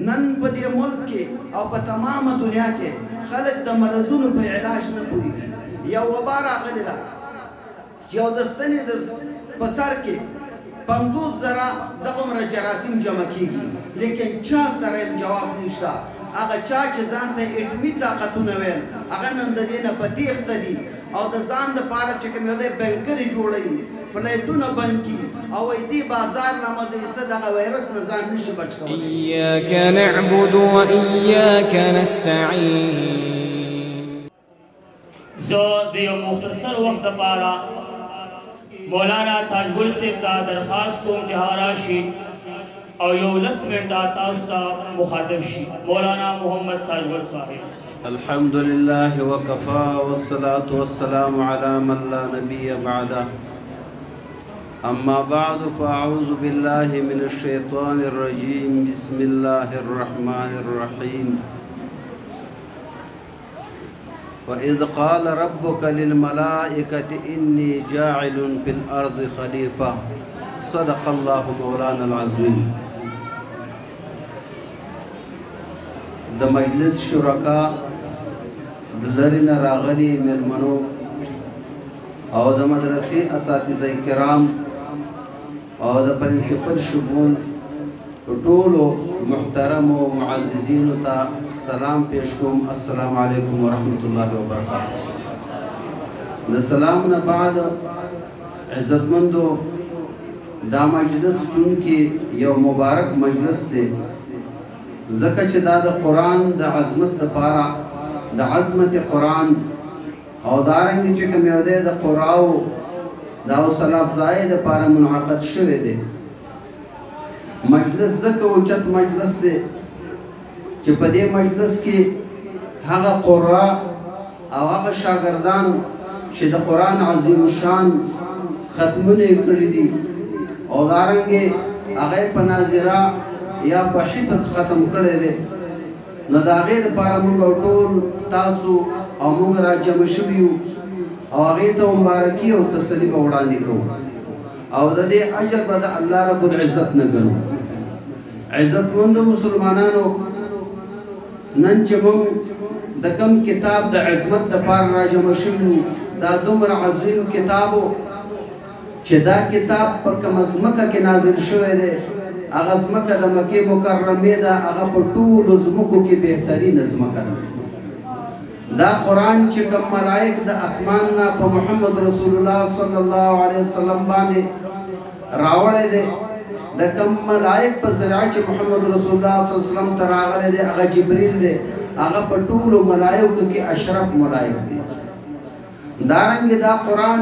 نن په دې ملک کې او په تمامه دنیا کې خلک د مرضونو په علاج نه پوهېږي. یو وبا راغلې ده چې یو د ستنې په سر کې 50,000 دغومره جراثیم جمع کېږي، لیکن چا سره یې جواب نشته. هغه چا چې ځان ته اټمي طاقتونه ویل هغه نن د دې نه په تېښته دي او د ځان دپاره چې کوم یو دی بنکرې جوړوي، فلایټونه بند کړي او وایي دې بازار نه مزه یې څه دغه وایرس نه ځان نشي بچ کولی. إياك نعبد وإياك نستعين. زه د یو مختصر وخت دپاره مولانا تاجګل صاحب ته درخواست کوم چې هغه راشي او یو 10 منټه تاسو ته مخاطب شي. مولانا محمد تاجګل صاحب. الحمد لله وكفى والصلاة والسلام على من لا نبي بعده. أما بعد فأعوذ بالله من الشيطان الرجيم. بسم الله الرحمن الرحيم. وإذ قال ربك للملائكة إني جاعل في الأرض خليفة. صدق الله مولانا العظيم. د مجلس شرکا د لرې نه راغلي مېلمنو او د مدرسې اساتذه کرام او د پرنسپل شګون ټولو محترمو معززینو ته سلام پیش کوم. السلام علیکم ورحمة الله وبرکاته. د سلام نه بعد عزتمندو دا مجلس چونکې یو مبارک مجلس دی ځکه چې دا د قرآن د عظمت دپاره د عظمت قرآن او دارنګې چې کوم یو دی د قراو د حوصله افزایۍ دپاره منعقد شوی دی. مجلس ځکه اوچت مجلس دی چې په دې مجلس کې هغه قرا او هغه شاګردان چې د قرآن عظیم الشان ختمونه یې کړي دي او دارنګې هغه په ناظره یا په حفظ ختم کړی دی، نو د هغې دپاره موږ ټول تاسو او موږ راجمع شوي یو او هغې ته مبارکي او تسلي به وړاندې کوو او د دې اجر به د الله رب العزت نه ګڼو. عزتمندو مسلمانانو، نن چې موږ د کوم کتاب د عظمت دپاره راجمع شوي یو دا دومره عظیم کتاب و چې دا کتاب په کومه ځمکه کې نازل شوی دی هغه ځمکه د مکې مکرمې ده، هغه په ټولو ځمکو کې بهترینه ځمکه ده. دا قرآن چې کوم ملائک د اسمان نه په محمد رسول الله صلی الله علیه وسلم باندې راوړی دی، د کوم ملائک په ذریعه چې محمد رسول الله صلی الله علیه وسلم ته راغلی دی هغه جبریل دی، هغه په ټولو ملائکو کې اشرف ملائک دی. دارنګې دا قرآن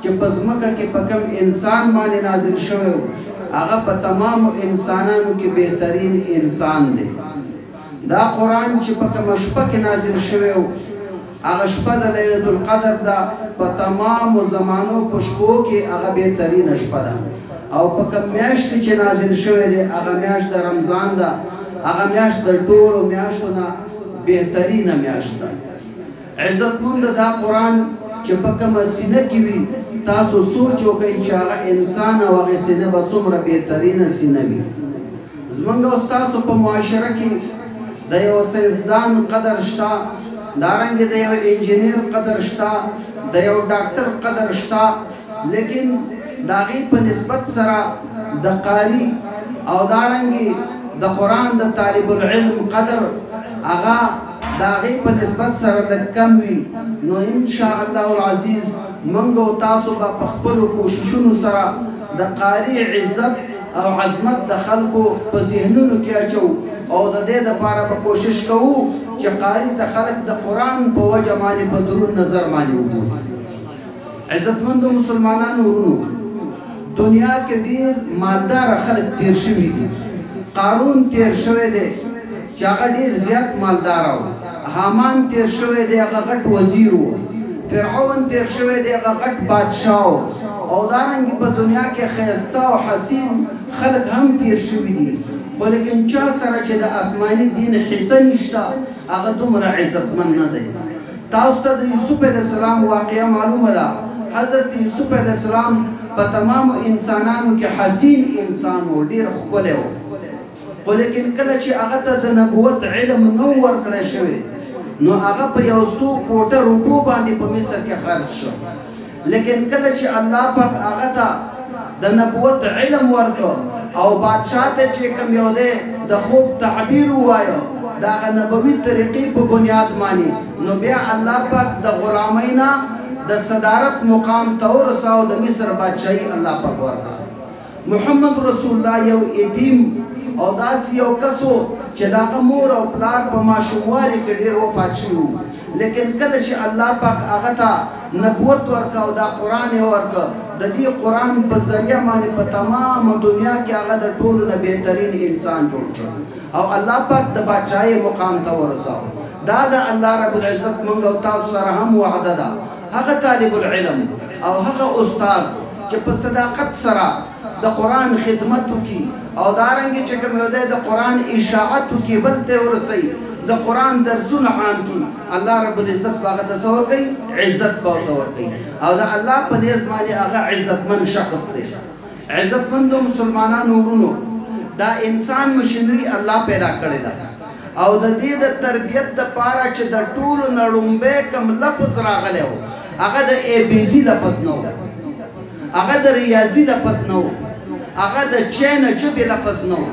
چې په ځمکه کې په کوم انسان باندې نازل شوی و هغه په تمامو انسانانو کې بهترین انسان دی. دا قرآن چې په کومه شپه کې نازل شوی و هغه شپه د لیلة القدر ده، په تمامو زمانو په شپو کې هغه بهترینه شپه ده او په کوم میاشت کې چې نازل شوی دی هغه میاشت د رمضان ده، هغه میاشت د ټولو میاشتو نه بهترینه میاشت ده. عزتمند دا قرآن چې په کومه سینه کې وي تاسو سوچ وکئ چې هغه انسان او هغې سینه به څومره بهترینه سینه وي. زموږ او ستاسو په معاشره کې د یو ساینسدان قدر شته، دارنګې د یو انجینیر قدر شته، د یو ډاکټر قدر شته، لیکن د هغې په نسبت سره د قاري او دارنګې د قرآن د طالب العلم قدر هغه د هغې په نسبت سره لږ کم وي. نو انشاء الله العزیز موږ او تاسو به په خپلو کوششونو سره د قاري عزت او عظمت د خلکو په ذهنونو کې اچو او د دې دپاره به کوشش کوو چې قاري ته خلک د قرآن په وجه باندې په درون نظر باندې وګوري. عزتمندو مسلمانانو ورونو، دنیا کې ډېر مالداره خلک تېر شوي دي. قارون تېر شوی دی چې هغه ډېر زیات مالداره و، حامان تېر شوی دی هغه غټ وزیر و، فرعون تیر شوی دی هغه غټ بادشاه او دارنګې په دنیا کې ښایسته او حسین خلک هم تیر شوي دي، خو لیکن چا سره چې د آسماني دین حصه نشته هغه دومره عزتمن نه دی. تاسو ته د یوسف علیه السلام واقعه معلومه ده. حضرت یوسف علیه السلام په تمامو انسانانو کې حسین انسان و، ډېر ښکلی و، خو لیکن کله چې هغه ته د نبوت علم نو ورکړی شوی نو هغه په یو څو کوټه روپو باندې په مصر کې خرج شو لیکن کله چې الله پاک هغه ته د نبوت علم ورکړ او بادشاہ ته چې کوم یو دی د خوب تعبیر ووایه د هغه نبوي طریقې په بنیاد باندې نو بیا الله پاک د غلامۍ نه د صدارت مقام ته ورساو د مصر بادشاهي الله پاک ورکړه محمد رسول الله یو یتیم او داسې یو کسو چې د هغه مور او پلار په ماشوموالي کې ډېر وفات شوي وو لیکن کله چې الله پاک هغه ته نبوت ورکړه او دا قرآن یې ورکړه د دې قرآن په ذریعه باندې په تمامه دنیا کې هغه د ټولو نه بهترین انسان جوړ کړ او الله پاک د بادشاهۍ مقام ته ورساو دا د الله رب العزت موږ او تاسو سره هم وعده ده هغه طالب العلم او هغه استاد چې په صداقت سره د قرآن خدمت وکړي او دارنګې چې کوم یو دی د قرآن اشاعت وکړي بل ته ورسوي د قرآن درسونه عام کړي الله رب العزت به هغه ته څه ورکوي عزت به ورته ورکوي او د الله په نیز باندې هغه عزتمند شخص دی عزتمندو مسلمانانو ورونو دا انسان مشینري الله پیدا کړې ده او د دې د تربیت دپاره چې د ټولو نه لومبی کوم لفظ راغلی و هغه د ABC لفظ نه و هغه د ریاضي لفظ نه و هغه د چین ژبې لفظ نه و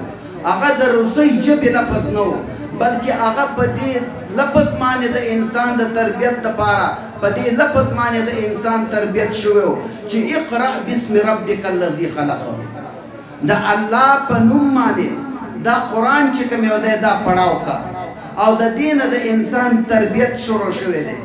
هغه د روسۍ ژبې لفظ نه و بلکې هغه په دې لفظ باندې د انسان د تربیت دپاره په دې لفظ باندې د انسان تربیت شوی و چې اقرأ باسم ربک الذي خلق د الله په نوم باندې دا قرآن چې کوم یو دی دا پړاو کا او د دې نه د انسان تربیت شروع شوی دی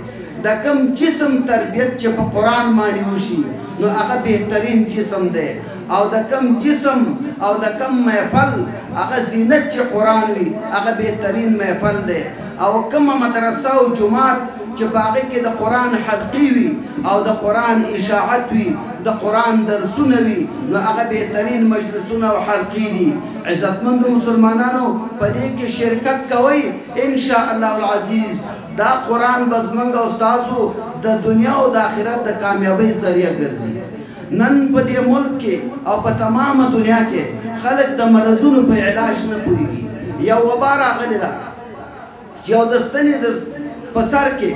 د کوم جسم تربیت چې په قرآن باندې وشي نو هغه بهترین جسم دی او د کم جسم او د کم محفل هغه زینت چې قرآن وي هغه بهترین محفل دی او کومه مدرسه او جماعت چې په هغې کې د قرآن حلقې وي او د قرآن اشاعت وي د قرآن درسونه وي نو هغه بهترین مجلسونه او حلقې دي عزتمندو مسلمانانو په دې کې شرکت کوئ انشاء الله العزیز دا قرآن به زموږ او ستاسو د دنیا او د آخرت د کامیابۍ ذریعه ګرځي نن په دې ملک کې او په تمامه دنیا کې خلک د مرضونو په علاج نه پوهېږي یو وبا راغلې ده چې یو د ستنې په سر کې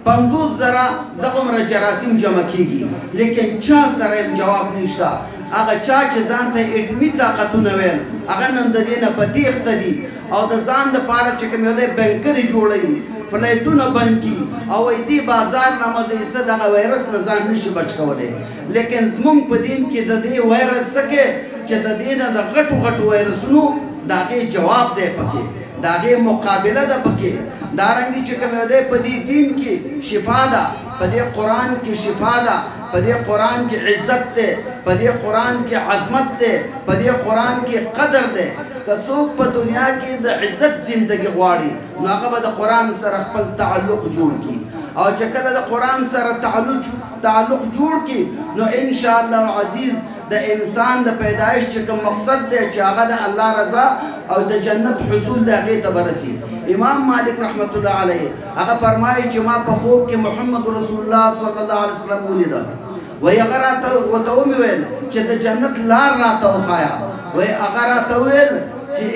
50,000 دغومره جراثیم جمع کېږي لیکن چا سره یې جواب نشته هغه چا چې ځان ته اټمي طاقتونه ویل هغه نن د دې نه په تېښته دي او د ځان دپاره چې کوم یو دی بنکرې جوړوي فلایټونه بند کړي او وایي دې بازار نه مزه دغه وایرس نه ځان نشي بچ کولی لیکن زموږ په دین کې د دې وایرس څه کې چې د دې نه د غټو غټو وایرسونو د هغې جواب دی پکې د هغې مقابله ده پکې دارنګې چې کوم یو دی په دې دین کې شفا ده په دې قرآن کې شفا ده په دې قرآن کې عزت دی په دې قرآن کې عظمت دی په دې قرآن کې قدر دی که څوک په دنیا کې د عزت زندگی غواړي نو هغه به د قرآن سره خپل تعلق جوړ کړي او چې کله د قرآن سره تعلق جوړ کړي نو انشاءالله العزیز د انسان د پیدایش چې کوم مقصد دی چې هغه د الله رضا او د جنت حصول د هغې ته به رسي امام مالک رحمت الله علیه هغه فرمایي چې ما په خوب کې محمد رسول الله صلی الله علیه وسلم ولیده وایي هغه راته ورته ومې ویل چې د جنت لار راته وښایه وایي هغه راته وویل چې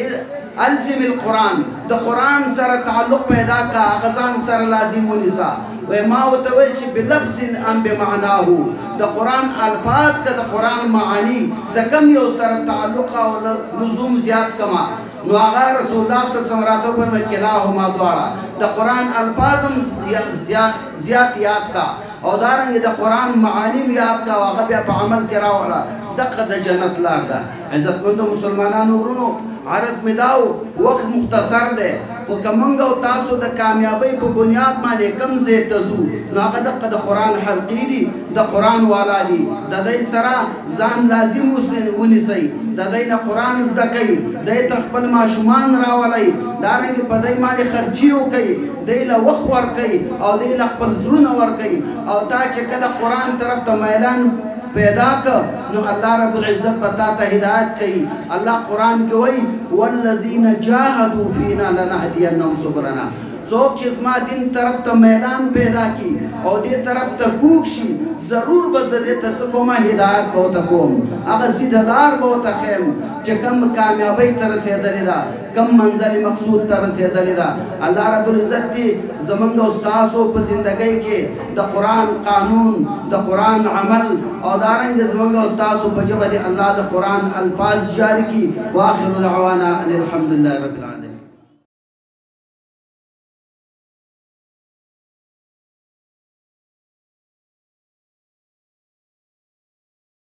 الزم القرآن د قرآن سره تعلق پیدا کا هغه ځان سره لازم ونیسه وایي ما ورته ویل چې بلفظ ام بمعناه د قرآن الفاظ که د قرآن معانی د کم یو سره تعلق او لزوم زیات کما نو هغه رسول الله صلی الله علیه وسلم راته وفرمایل کلاهما دواړه د قرآن الفاظ هم زیات یاد کا او دارنګې د قرآن معانی هم یاد کا او هغه بیا په عمل کې راوړه دقه د جنت لار ده عزتمندو مسلمانانو ورونو عرض مې دا وخت مختصر دی خو که موږ او تاسو د کامیابۍ په بنیاد باندې کوم ځای ته ځو نو هغه دقه د قرآن حلقې دي د قرآن والا دي د دوی سره ځان لازم ونیسئ د دوی نه قرآن زده کوئ دوی ته خپل ماشومان راولئ دارنګې په دوی باندې خرچي وکئ دوی له وخت ورکئ او دوی له خپل زړونه ورکئ او تا چې کله قرآن طرف ته میلان پیدا کر نو اللہ رب العزت بتاتا ہدایت کئی اللہ قرآن کے وئی والذین جاہدوا فینا لنہدینہم سبلنا څوک چې زما دین طرف ته میلان پیدا کی او دې طرف ته کوږ شي ضرور به زه دې ته څه کومه هدایت به ورته کوم هغه سیده لار به ورته ښیم چې کوم کامیابۍ ته رسېدلې ده کم منزل مقصود ته رسېدلې ده الله رب العزت دې زمونږ او ستاسو په زندګۍ کې د قرآن قانون د قرآن عمل او دارنګه زمونږ او ستاسو په ژبه دې الله د قرآن الفاظ جاری کړي واخر دعوانا ان الحمد لله رب العالمین